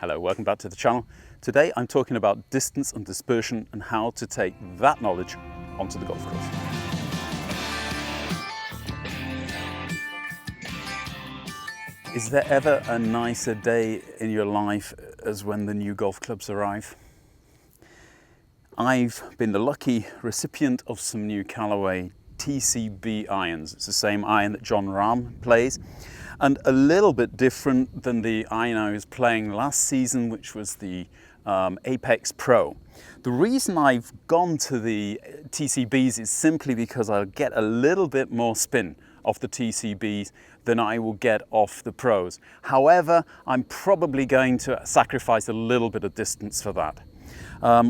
Hello, welcome back to the channel. Today I'm talking about distance and dispersion and how to take that knowledge onto the golf course. Is there ever a nicer day in your life as when the new golf clubs arrive? I've been the lucky recipient of some new Callaway Tcb Irons. It's the same iron that GHarr plays, and a little bit different than the iron I was playing last season, which was the Apex Pro. The reason I've gone to the TCBs is simply because I'll get a little bit more spin off the TCBs than I will get off the Pros. However, I'm probably going to sacrifice a little bit of distance for that.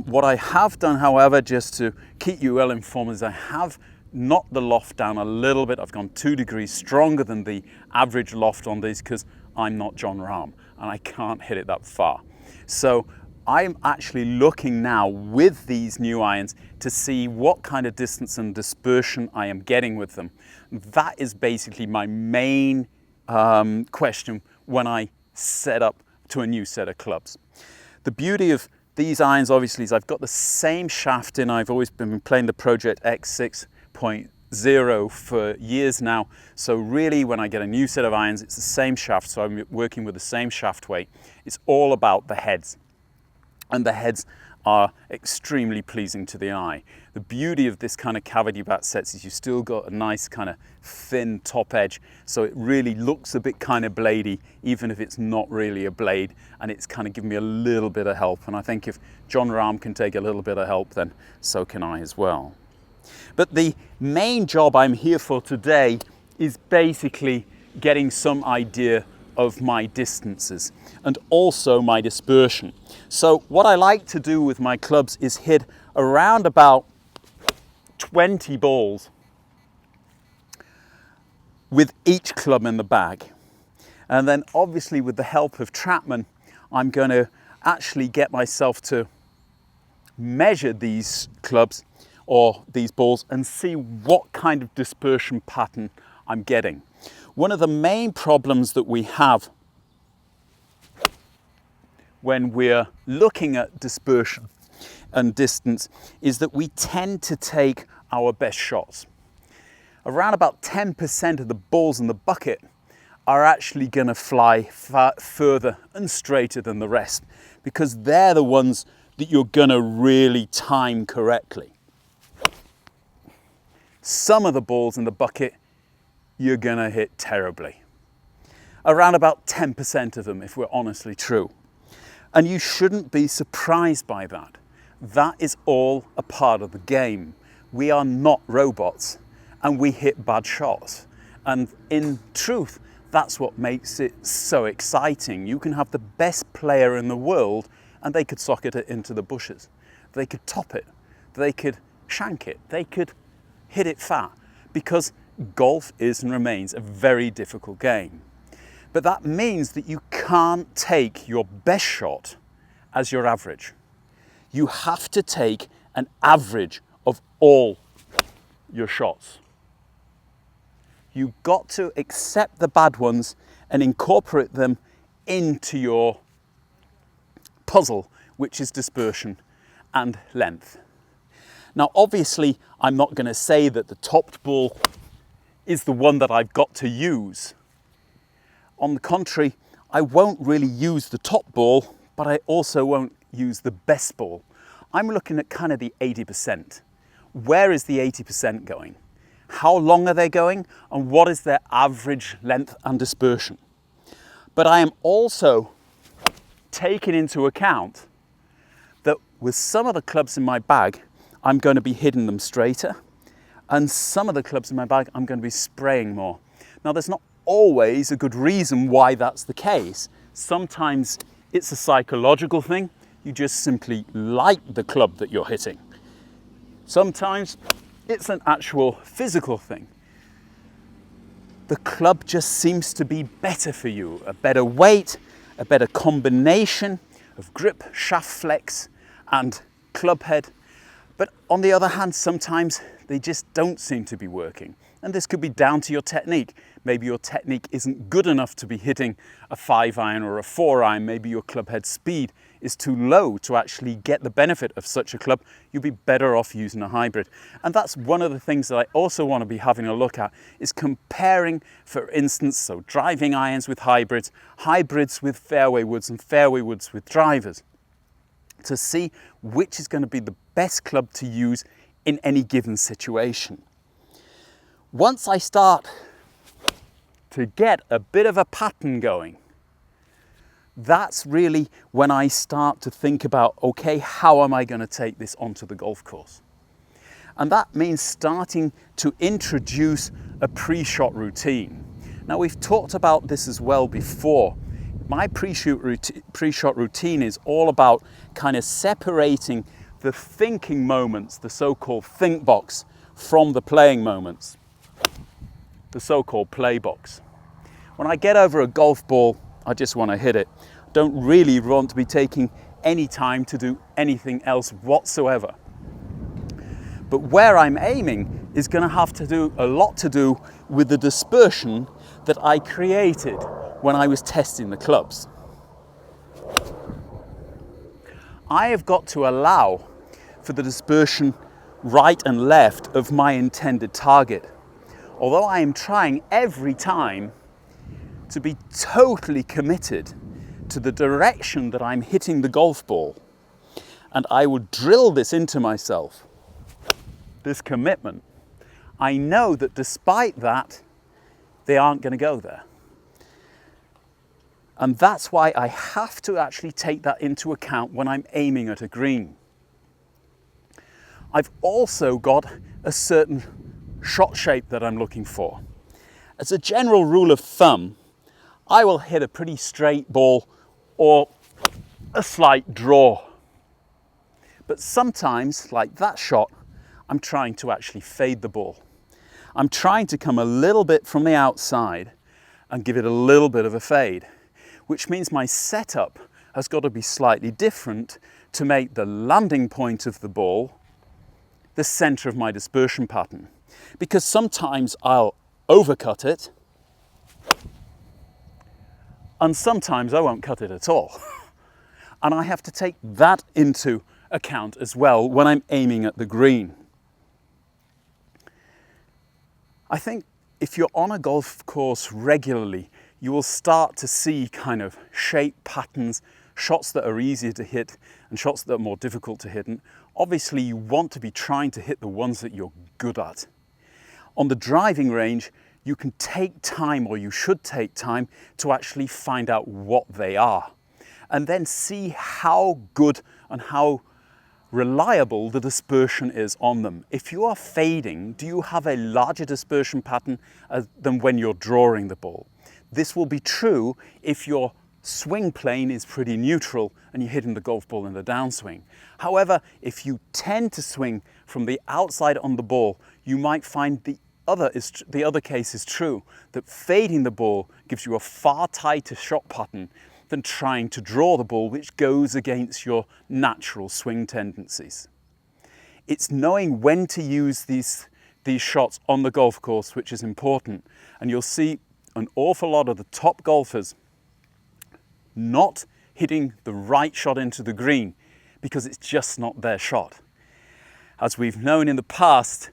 What I have done, however, just to keep you well informed, is I have knocked the loft down a little bit. I've gone 2 degrees stronger than the average loft on these because I'm not GHarr and I can't hit it that far. So I'm actually looking now with these new irons to see what kind of distance and dispersion I am getting with them. That is basically my main question when I set up to a new set of clubs. The beauty of these irons obviously is I've got the same shaft in. I've always been playing the Project X6.0 for years now. So really when I get a new set of irons, it's the same shaft. So I'm working with the same shaft weight. It's all about the heads. And the heads are extremely pleasing to the eye. The beauty of this kind of cavity bat sets is you still got a nice kind of thin top edge, so it really looks a bit kind of bladey, even if it's not really a blade, and it's kind of given me a little bit of help. And I think if GHarr can take a little bit of help, then so can I as well. But the main job I'm here for today is basically getting some idea of my distances and also my dispersion. So what I like to do with my clubs is hit around about 20 balls with each club in the bag. And then obviously with the help of TrackMan, I'm going to actually get myself to measure these clubs or these balls and see what kind of dispersion pattern I'm getting. One of the main problems that we have when we're looking at dispersion and distance is that we tend to take our best shots. Around about 10% of the balls in the bucket are actually going to fly further and straighter than the rest because they're the ones that you're going to really time correctly. Some of the balls in the bucket you're going to hit terribly. Around about 10% of them, if we're honestly true. And you shouldn't be surprised by that. That is all a part of the game. We are not robots and we hit bad shots. And in truth, that's what makes it so exciting. You can have the best player in the world and they could socket it into the bushes. They could top it. They could shank it. They could hit it fat because golf is and remains a very difficult game. But that means that you can't take your best shot as your average. You have to take an average of all your shots. You've got to accept the bad ones and incorporate them into your puzzle, which is dispersion and length. Now, obviously, I'm not going to say that the topped ball is the one that I've got to use. On the contrary, I won't really use the top ball, but I also won't use the best ball. I'm looking at kind of the 80%. Where is the 80% going? How long are they going? And what is their average length and dispersion? But I am also taking into account that with some of the clubs in my bag, I'm going to be hitting them straighter. And some of the clubs in my bag, I'm going to be spraying more. Now, there's not always a good reason why that's the case. Sometimes it's a psychological thing. You just simply like the club that you're hitting. Sometimes it's an actual physical thing. The club just seems to be better for you. A better weight, a better combination of grip, shaft flex, and club head. But on the other hand, sometimes they just don't seem to be working. And this could be down to your technique. Maybe your technique isn't good enough to be hitting a 5-iron or a 4-iron. Maybe your club head speed is too low to actually get the benefit of such a club. You'll be better off using a hybrid. And that's one of the things that I also want to be having a look at, is comparing, for instance, so driving irons with hybrids, hybrids with fairway woods and fairway woods with drivers, to see which is going to be the best club to use in any given situation. Once I start to get a bit of a pattern going, that's really when I start to think about, okay, how am I going to take this onto the golf course? And that means starting to introduce a pre-shot routine. Now, we've talked about this as well before. My pre-shot routine is all about kind of separating the thinking moments, the so-called think box, from the playing moments, the so-called play box. When I get over a golf ball, I just want to hit it. I don't really want to be taking any time to do anything else whatsoever. But where I'm aiming is going to have to do a lot to do with the dispersion that I created when I was testing the clubs. I have got to allow for the dispersion right and left of my intended target. Although I am trying every time to be totally committed to the direction that I'm hitting the golf ball, and I will drill this into myself, this commitment, I know that despite that, they aren't going to go there. And that's why I have to actually take that into account when I'm aiming at a green. I've also got a certain shot shape that I'm looking for. As a general rule of thumb, I will hit a pretty straight ball or a slight draw. But sometimes, like that shot, I'm trying to actually fade the ball. I'm trying to come a little bit from the outside and give it a little bit of a fade, which means my setup has got to be slightly different to make the landing point of the ball the center of my dispersion pattern. Because sometimes I'll overcut it, and sometimes I won't cut it at all. And I have to take that into account as well when I'm aiming at the green. I think if you're on a golf course regularly, you will start to see kind of shape patterns, shots that are easier to hit and shots that are more difficult to hit. And obviously you want to be trying to hit the ones that you're good at. On the driving range, you can take time, or you should take time, to actually find out what they are, and then see how good and how reliable the dispersion is on them. If you are fading, do you have a larger dispersion pattern than when you're drawing the ball? This will be true if your swing plane is pretty neutral and you're hitting the golf ball in the downswing. However, if you tend to swing from the outside on the ball, you might find the other case is true, that fading the ball gives you a far tighter shot pattern than trying to draw the ball, which goes against your natural swing tendencies. It's knowing when to use these shots on the golf course which is important, and you'll see an awful lot of the top golfers not hitting the right shot into the green because it's just not their shot. As we've known in the past,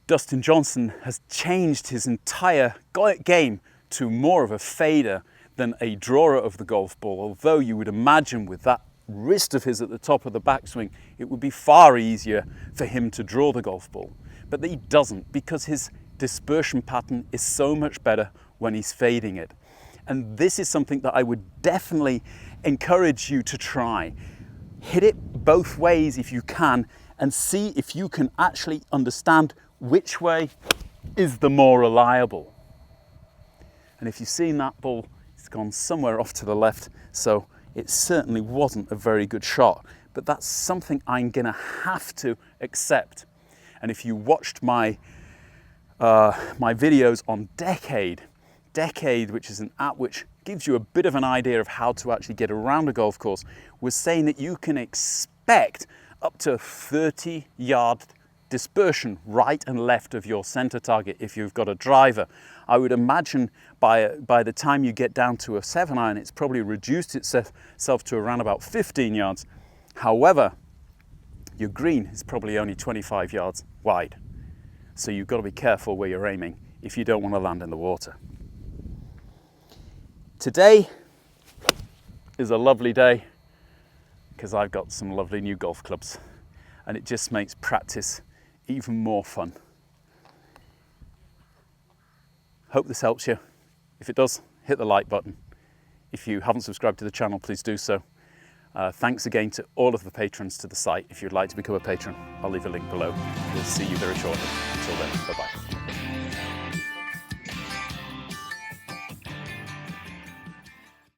Dustin Johnson has changed his entire game to more of a fader than a drawer of the golf ball, although you would imagine with that wrist of his at the top of the backswing, it would be far easier for him to draw the golf ball. But he doesn't, because his dispersion pattern is so much better when he's fading it. And this is something that I would definitely encourage you to try. Hit it both ways if you can, and see if you can actually understand which way is the more reliable. And if you've seen that ball, it's gone somewhere off to the left, so it certainly wasn't a very good shot. But that's something I'm going to have to accept. And if you watched my videos on Decade, which is an app which gives you a bit of an idea of how to actually get around a golf course, was saying that you can expect up to 30-yard dispersion right and left of your center target if you've got a driver. I would imagine by the time you get down to a 7-iron, it's probably reduced itself to around about 15 yards. However, your green is probably only 25 yards wide. So you've got to be careful where you're aiming if you don't want to land in the water. Today is a lovely day because I've got some lovely new golf clubs, and it just makes practice even more fun. Hope this helps you. If it does, hit the like button. If you haven't subscribed to the channel, please do so. Thanks again to all of the patrons to the site. If you'd like to become a patron, I'll leave a link below. We'll see you very shortly. Until then, bye-bye.